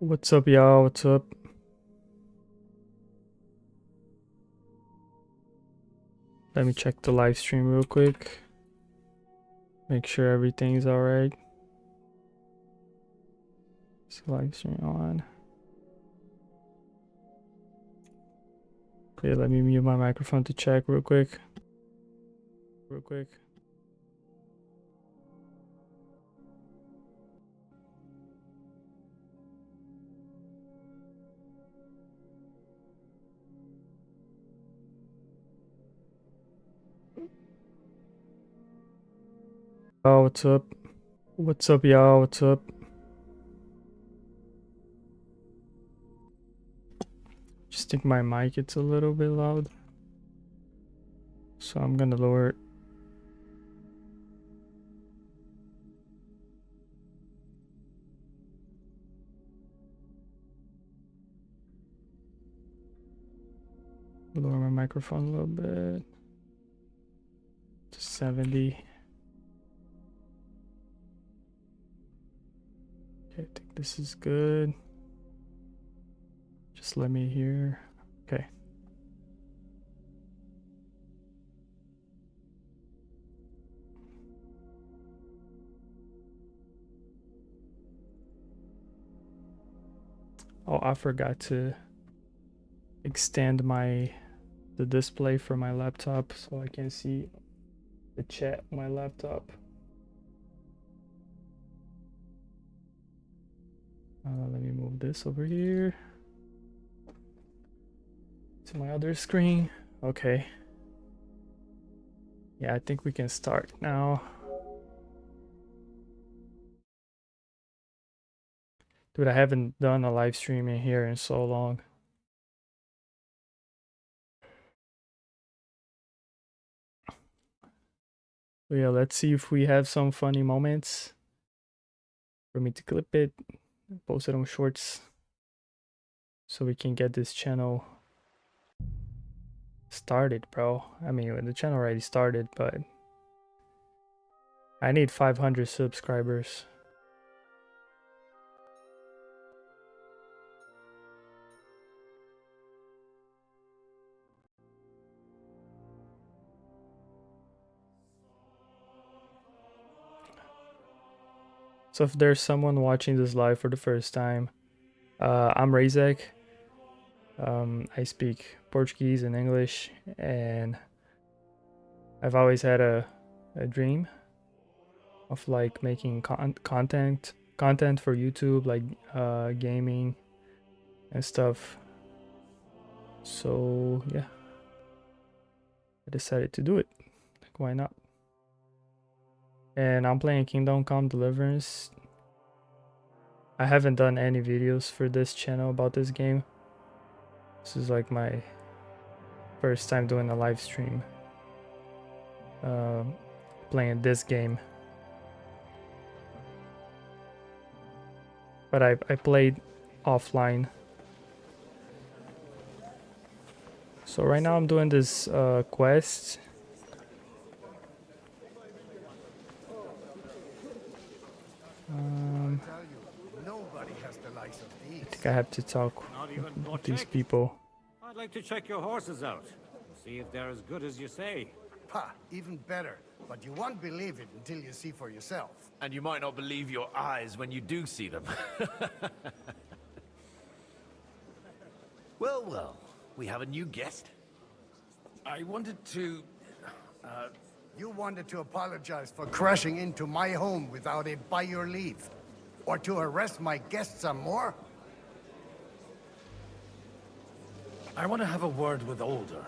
What's up, y'all? What's up? Let me check the live stream real quick. Make sure everything's alright. Is the live stream on? Okay, let me mute my microphone to check real quick. Oh, what's up? What's up, y'all? What's up? Just think my mic it's a little bit loud, so I'm gonna lower it. Lower my microphone a little bit to 70. Okay, I think this is good. Just let me hear. Okay. Oh, I forgot to extend the display for my laptop so I can see the chat on my laptop. Let me move this over here to my other screen. Okay. Yeah, I think we can start now. Dude, I haven't done a live stream in here in so long. So yeah, let's see if we have some funny moments for me to clip it, post it on shorts, so we can get this channel started, bro. I mean, the channel already started, but I need 500 subscribers. So if there's someone watching this live for the first time, I'm Razek. I speak Portuguese and English, and I've always had a dream of like making content for YouTube, like gaming and stuff. So yeah, I decided to do it. Like, why not? And I'm playing Kingdom Come Deliverance. I haven't done any videos for this channel about this game. This is like my first time doing a live stream playing this game. But I played offline. So right now I'm doing this quest. I think I have to talk with these people. I'd like to check your horses out. See if they're as good as you say. Ha, even better. But you won't believe it until you see for yourself. And you might not believe your eyes when you do see them. Well, well, we have a new guest. I wanted to... You wanted to apologize for crashing into my home without it by your leave. Or to arrest my guests some more? I want to have a word with Older.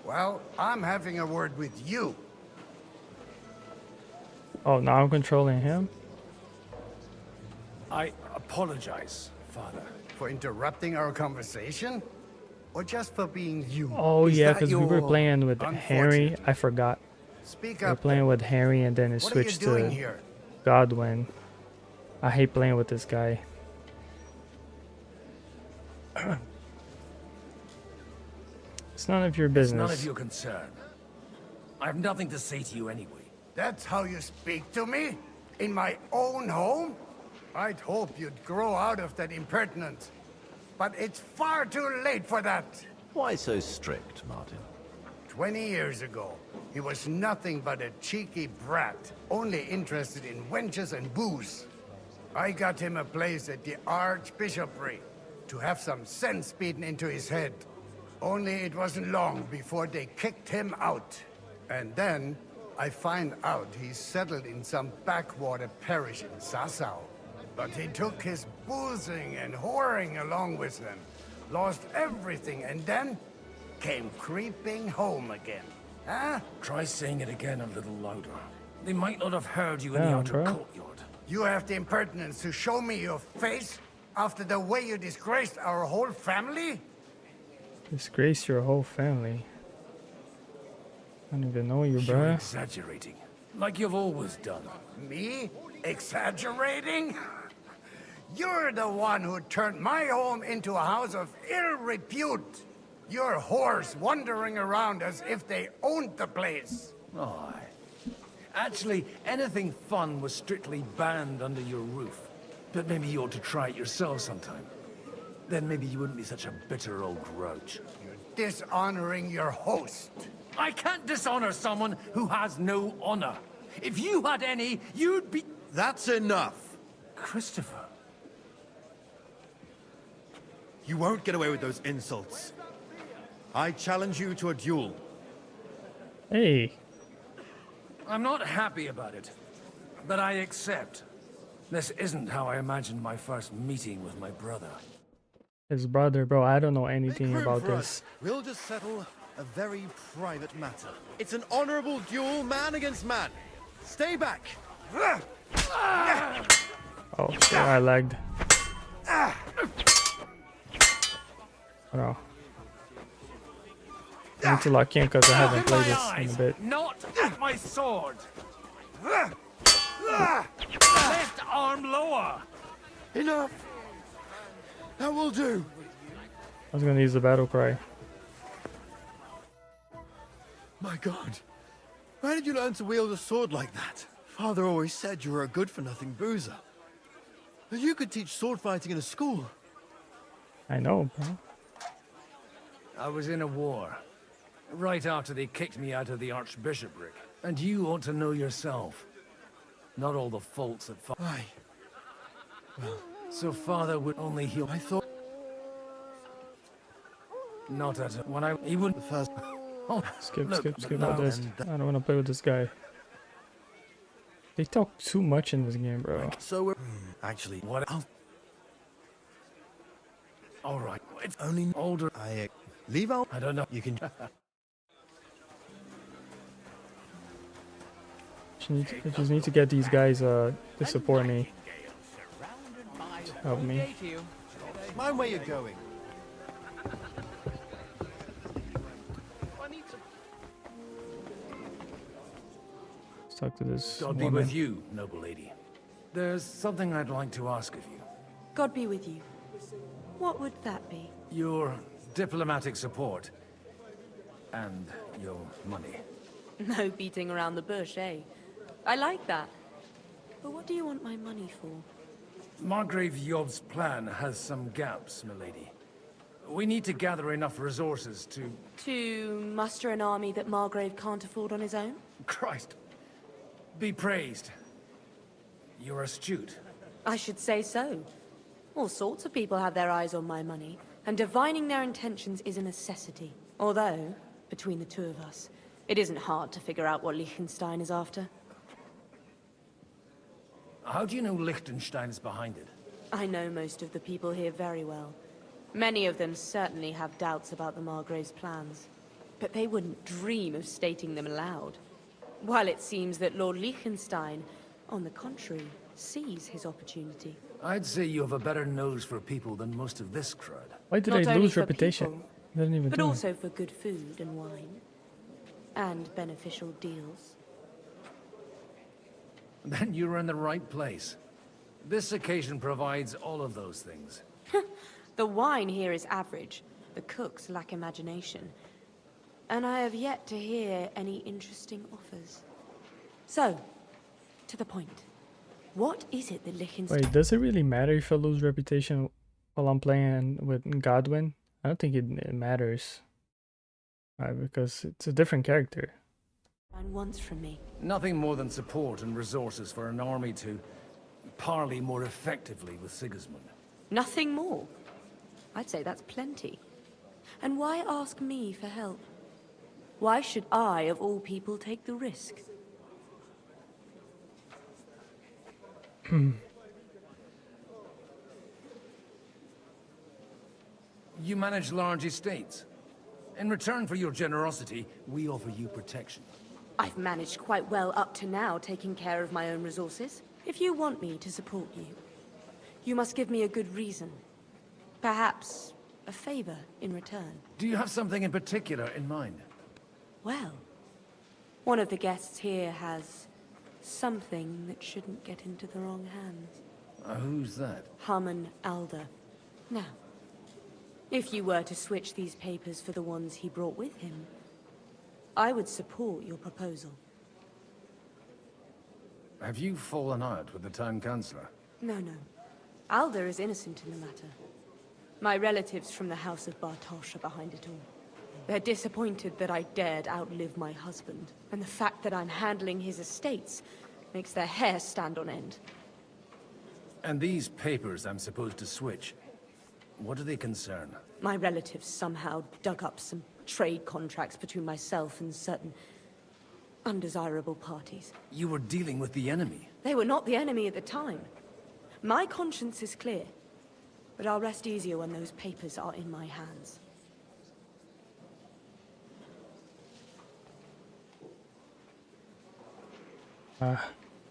Well, I'm having a word with you. Oh, now I'm controlling him? I apologize, Father. For interrupting our conversation? Or just for being you? Oh Is yeah, that because we were your playing with Harry. unfortunate? I forgot. Speak We were up. playing then. with Harry and then it What are you switched doing to here? Godwin. I hate playing with this guy. It's none of your It's business. none of your concern. I have nothing to say to you anyway. That's how you speak to me? In my own home? I'd hope you'd grow out of that impertinence. But it's far too late for that. Why so strict, Martin? 20 years ago, he was nothing but a cheeky brat, only interested in wenches and booze. I got him a place at the Archbishopric to have some sense beaten into his head. Only it wasn't long before they kicked him out. And then I find out he's settled in some backwater parish in Sassau. But he took his boozing and whoring along with him, lost everything, and then came creeping home again. Huh? Try saying it again a little louder. They might not have heard you in Yeah, the outer bro. courtyard. You have the impertinence to show me your face after the way you disgraced our whole family? Disgrace your whole family. I don't even know you, You're bruh. exaggerating, like you've always done. Me? Exaggerating? You're the one who turned my home into a house of ill repute. Your whores wandering around as if they owned the place. Aye. Actually, anything fun was strictly banned under your roof. But maybe you ought to try it yourself sometime. Then maybe you wouldn't be such a bitter old grouch. You're dishonoring your host. I can't dishonor someone who has no honor. If you had any, you'd be... That's enough. Christopher. You won't get away with those insults. I challenge you to a duel. Hey, I'm not happy about it, but I accept. This isn't how I imagined my first meeting with my brother. his brother, bro. I don't know anything Make room about for this. us. We'll just settle a very private matter. It's an honorable duel, man against man. Stay back. Oh, shit, I lagged. Oh. I need to lock in because I haven't played this in a bit. Not at my sword. Left arm lower. Enough. That will do. I was gonna use the battle cry. My God. Where did you learn to wield a sword like that? Father always said you were a good-for-nothing boozer. That you could teach sword fighting in a school. I know, bro. I was in a war. Right after they kicked me out of the Archbishopric. And you ought to know yourself. Not all the faults at father. Aye. So father would only heal. I thought Not at when I. He wouldn't. the first... Oh, Skip, look, skip, but skip now all this. and I don't want to play with this guy. They talk too much in this game, bro. So we're... Actually, What? All right. It's only... older. I... leave out... I don't know. You can... I just need to get these guys to support me. To help me. Mind where you're going. Let's talk to this God be woman. with you, noble lady. There's something I'd like to ask of you. God be with you. What would that be? Your diplomatic support. And your money. No beating around the bush, eh? I like that. But what do you want my money for? Margrave Yob's plan has some gaps, milady. We need to gather enough resources to... To muster an army that Margrave can't afford on his own? Christ. Be praised. You're astute. I should say so. All sorts of people have their eyes on my money, and divining their intentions is a necessity. Although, between the two of us, it isn't hard to figure out what Liechtenstein is after. How do you know Liechtenstein is behind it? I know most of the people here very well. Many of them certainly have doubts about the Margrave's plans. But they wouldn't dream of stating them aloud. While it seems that Lord Liechtenstein, on the contrary, sees his opportunity. I'd say you have a better nose for people than most of this crowd. Why did Not I only lose for reputation? people, I didn't even but do it. also for good food and wine. And beneficial deals. Then you're in the right place. This occasion provides all of those things. The wine here is average. The cooks lack imagination. And I have yet to hear any interesting offers. So, to the point. What is it that Lichtenstein... Wait, does it really matter if I lose reputation while I'm playing with Godwin? I don't think it matters. Because it's a different character. wants from me? Nothing more than support and resources for an army to parley more effectively with Sigismund. Nothing more? I'd say that's plenty. And why ask me for help? Why should I, of all people, take the risk? You manage large estates. In return for your generosity, we offer you protection. I've managed quite well up to now, taking care of my own resources. If you want me to support you, you must give me a good reason. Perhaps a favor in return. Do you have something in particular in mind? Well, one of the guests here has something that shouldn't get into the wrong hands. Who's that? Harmon Alder. Now, if you were to switch these papers for the ones he brought with him, I would support your proposal. Have you fallen out with the town councillor? No. Alder is innocent in the matter. My relatives from the House of Bartosz are behind it all. They're disappointed that I dared outlive my husband, and the fact that I'm handling his estates makes their hair stand on end. And these papers I'm supposed to switch, what do they concern? My relatives somehow dug up some trade contracts between myself and certain undesirable parties. You were dealing with the enemy. They were not the enemy at the time. My conscience is clear, but I'll rest easier when those papers are in my hands.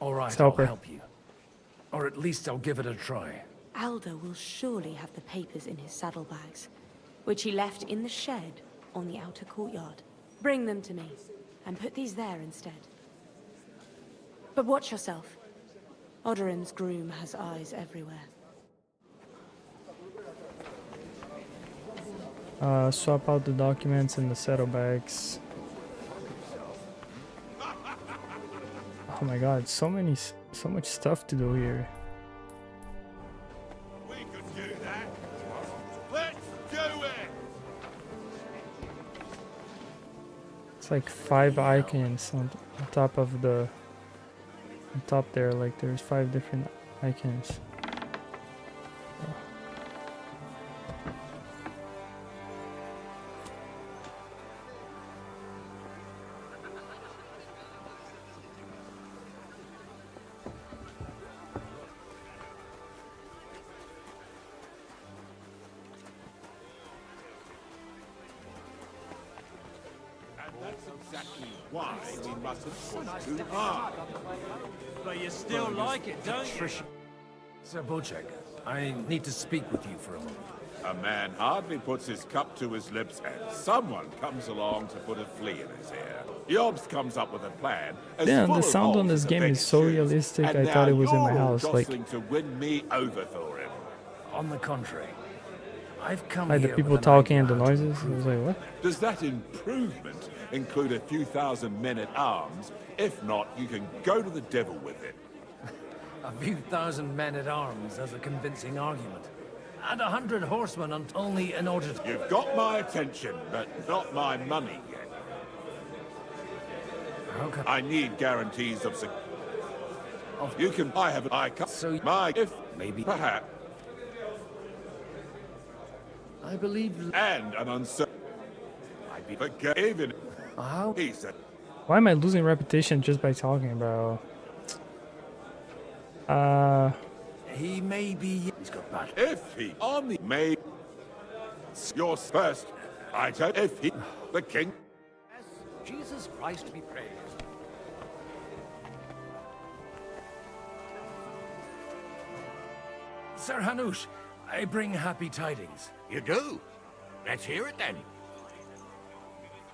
All right, help I'll her. help you. Or at least I'll give it a try. Alder will surely have the papers in his saddlebags, which he left in the shed on the outer courtyard. Bring them to me, and put these there instead. But watch yourself. Odorin's groom has eyes everywhere. Swap out the documents in the saddlebags. Oh my god, so much stuff to do here. We could do that. Let's do it. It's like 5 icons on top of the... On top there, like there's 5 different icons. Exactly why we mustn't push too hard. But you still like it, don't you? Sir Bocek, I need to speak with you for a moment. A man hardly puts his cup to his lips and someone comes along to put a flea in his ear. Yobs comes up with a plan. Damn, the sound on this game is so realistic, I thought it was in my house. Like To win me over for him. On the contrary, I've come the here people with an talking idea and the how to noises. I was like, what? Does that improvement include a few thousand men at arms? If not, you can go to the devil with it. A few thousand men at arms as a convincing argument. And 100 horsemen only in order to... You've got my attention, but not my money yet. How can... I need guarantees of you can... I have... I can't... So... My... If... Maybe... Perhaps... I believe... And an uncertain... I'd be forgiven. How? He said... Why am I losing reputation just by talking, bro? He may be... He's got bad... If he on the may... Yours first. I tell... If he... The king... Jesus Christ be praised. Sir Hanush, I bring happy tidings. You do? Let's hear it then.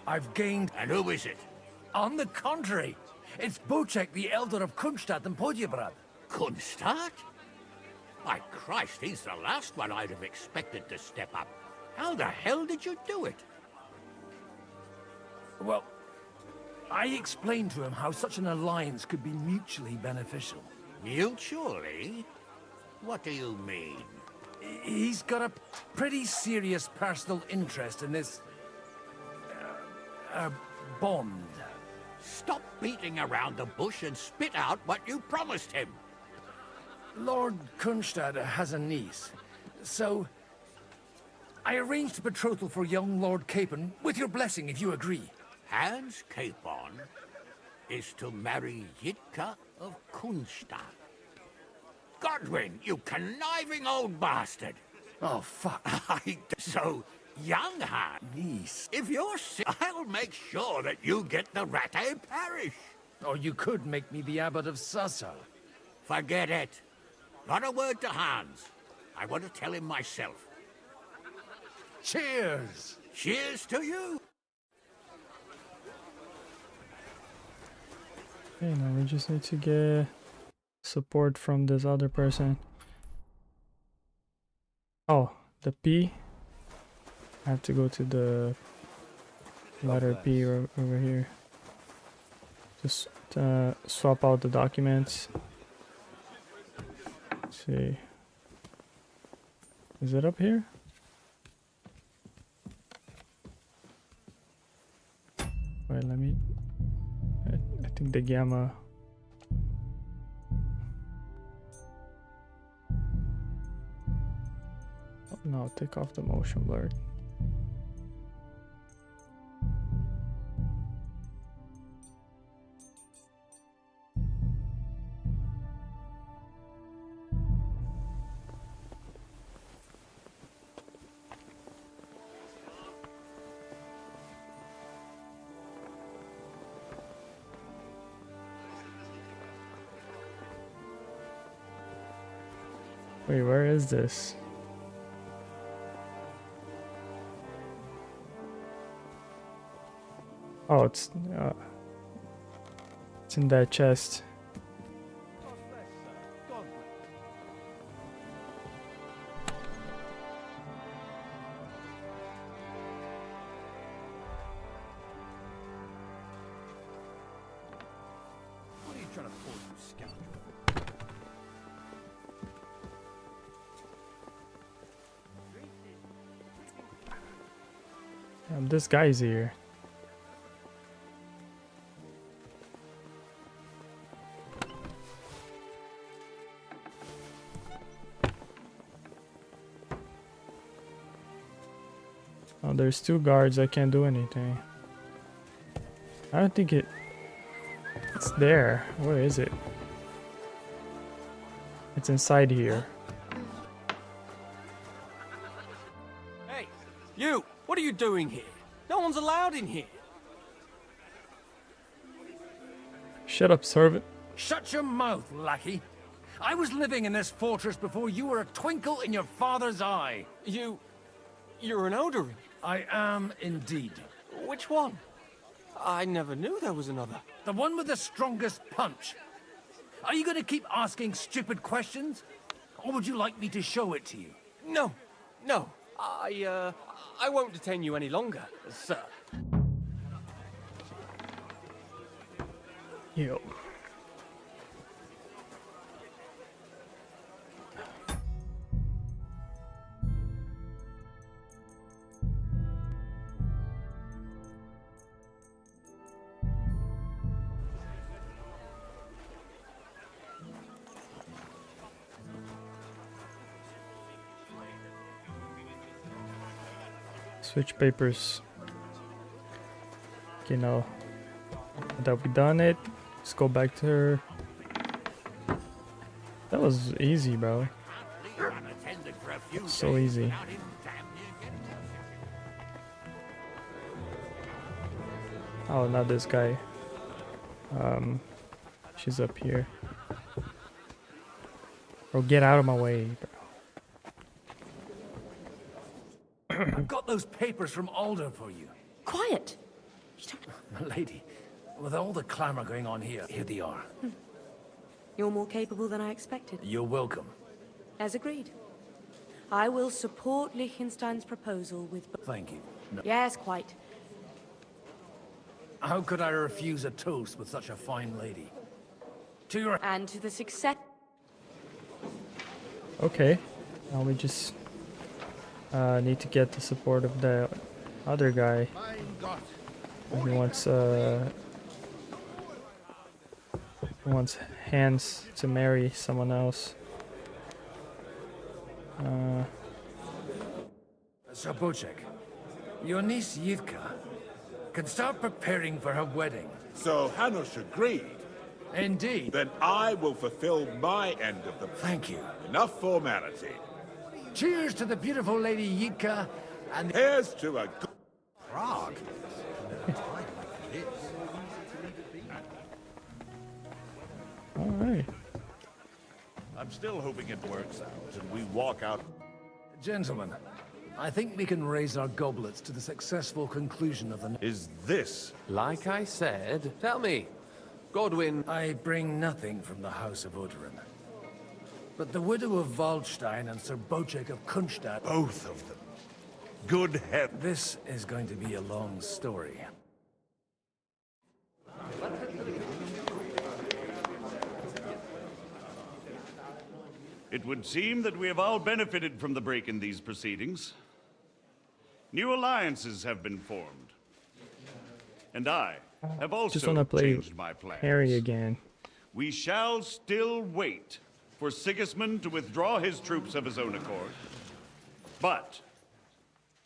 I've gained... And who is it? On the contrary, it's Bocek, the elder of Kunstadt and Podjebrad. Kunstadt? By Christ, he's the last one I'd have expected to step up. How the hell did you do it? Well, I explained to him how such an alliance could be mutually beneficial. Mutually? What do you mean? He's got a pretty serious personal interest in this... bond. Stop beating around the bush and spit out what you promised him. Lord Kunstad has a niece, so... I arranged a betrothal for young Lord Capon, with your blessing if you agree. Hans Capon is to marry Yitka of Kunstad. Godwin, you conniving old bastard! Oh, fuck. So, young Hans, Niece. if you're sick, I'll make sure that you get the Rattay parish. Or you could make me the abbot of Sassa. Forget it. Not a word to Hans. I want to tell him myself. Cheers! Cheers to you! Okay, now we just need to get support from this other person. Oh, the P. I have to go to the letter P over here. Just swap out the documents. Let's see. Is it up here? Wait, let me... I think the gamma... Oh, no, take off the motion blur. Wait, where is this? Oh, it's in that chest. What are you trying to pull, you scoundrel? This guy's here. Oh, there's two guards. I can't do anything. I don't think it's there. Where is it? It's inside here. Hey, you! What are you doing here? No one's allowed in here. Shut up, servant. Shut your mouth, lackey. I was living in this fortress before you were a twinkle in your father's eye. You're an Odorin. I am indeed. Which one? I never knew there was another. The one with the strongest punch. Are you going to keep asking stupid questions? Or would you like me to show it to you? No. I won't detain you any longer, sir. Yo. Switch papers. Okay, now that we done it, let's go back to her. That was easy, bro. So easy. Oh, not this guy. She's up here. Bro, get out of my way, bro. I've got those papers from Alder for you. Quiet! You don't... Lady, with all the clamor going on here they are. You're more capable than I expected. You're welcome. As agreed. I will support Liechtenstein's proposal with... Thank you. No. Yes, quite. How could I refuse a toast with such a fine lady? To your... And to the success... Okay. Now we just need to get the support of the other guy. He wants Hans to marry someone else. Zabocek, your niece Yivka can start preparing for her wedding. So Hanush agreed. Indeed. Then I will fulfill my end of the... Thank you. Enough formality. Cheers to the beautiful Lady Yivka, and Here's to a good... Prague? All right. I'm still hoping it works out and we walk out. Gentlemen, I think we can raise our goblets to the successful conclusion of the... Is this? Like I said, tell me, Godwin... I bring nothing from the House of Odorin. But the widow of Waldstein and Sir Bocek of Kunstadt... Both of them. Good heaven. This is going to be a long story. It would seem that we have all benefited from the break in these proceedings. New alliances have been formed. And I have Just also want to play changed my plans. Harry again. We shall still wait for Sigismund to withdraw his troops of his own accord. But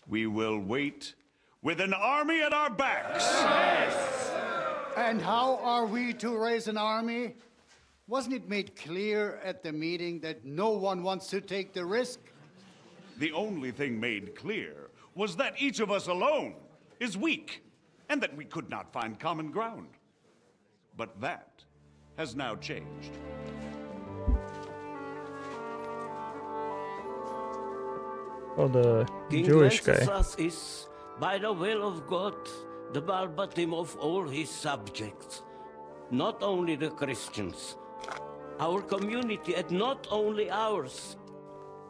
we will wait with an army at our backs. And how are we to raise an army? Wasn't it made clear at the meeting that no one wants to take the risk? The only thing made clear was that each of us alone is weak, and that we could not find common ground. But that has now changed. Oh, the King Jewish guy. Wenceslas is, by the will of God, the Balbatim of all his subjects. Not only the Christians. Our community, and not only ours,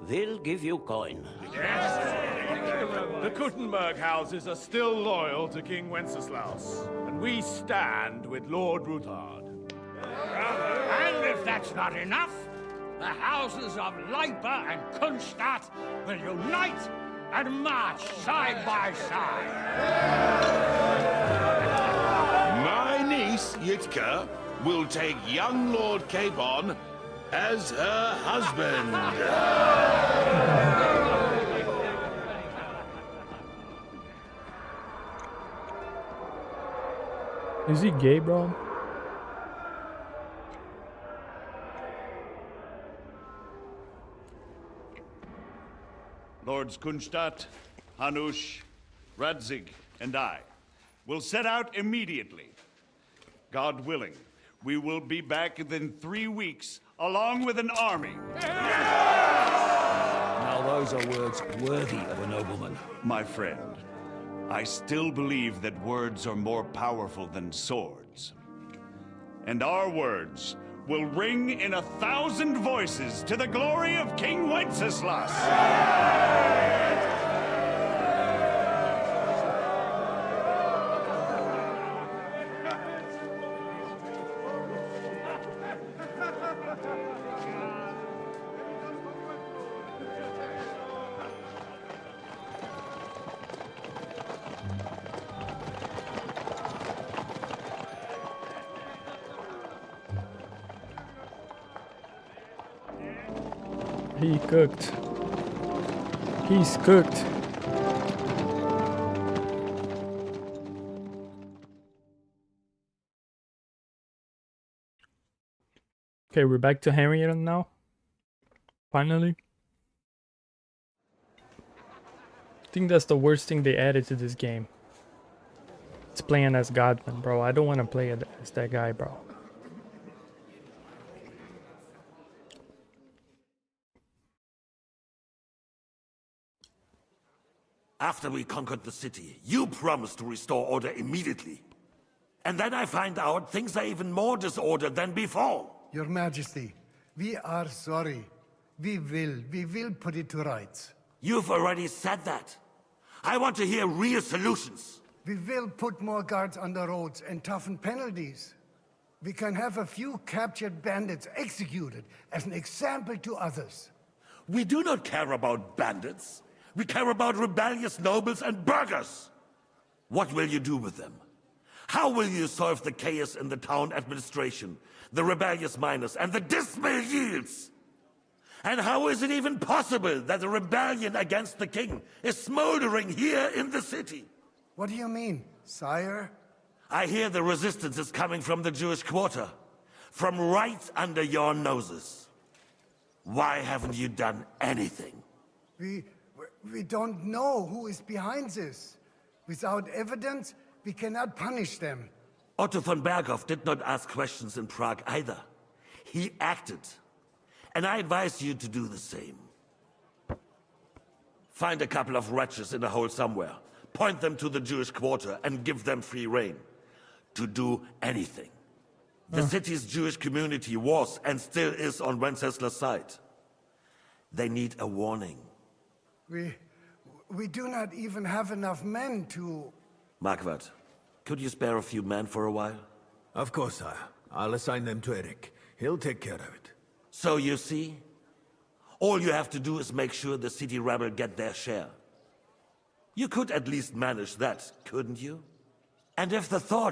will give you coin. The Kuttenberg houses are still loyal to King Wenceslaus, and we stand with Lord Ruthard. And if that's not enough, the houses of Leipa and Kunstadt will unite and march side by side. My niece, Yitka, will take young Lord Capon as her husband. Is he gay, bro? Lords Kunstadt, Hanush, Radzig, and I will set out immediately. God willing, we will be back within 3 weeks, along with an army. Now those are words worthy of a nobleman. My friend, I still believe that words are more powerful than swords. And our words will ring in 1,000 voices to the glory of King Wenceslas. He cooked. He's cooked. Okay, we're back to Henrietta now. Finally. I think that's the worst thing they added to this game. It's playing as Godwin, bro. I don't want to play as that guy, bro. After we conquered the city, you promised to restore order immediately. And then I find out things are even more disordered than before. Your Majesty, we are sorry. We will put it to rights. You've already said that. I want to hear real solutions. We will put more guards on the roads and toughen penalties. We can have a few captured bandits executed as an example to others. We do not care about bandits. We care about rebellious nobles and burghers. What will you do with them? How will you solve the chaos in the town administration, the rebellious miners, and the dismal yields? And how is it even possible that a rebellion against the king is smoldering here in the city? What do you mean, sire? I hear the resistance is coming from the Jewish quarter, from right under your noses. Why haven't you done anything? We don't know who is behind this. Without evidence, we cannot punish them. Otto von Berghoff did not ask questions in Prague either. He acted. And I advise you to do the same. Find a couple of wretches in a hole somewhere, point them to the Jewish quarter, and give them free rein to do anything. The city's Jewish community was and still is on Wenceslas' side. They need a warning. We do not even have enough men to... Marquardt, could you spare a few men for a while? Of course, sire. I'll assign them to Eric. He'll take care of it. So you see, all you have to do is make sure the city rebel get their share. You could at least manage that, couldn't you? And if the thought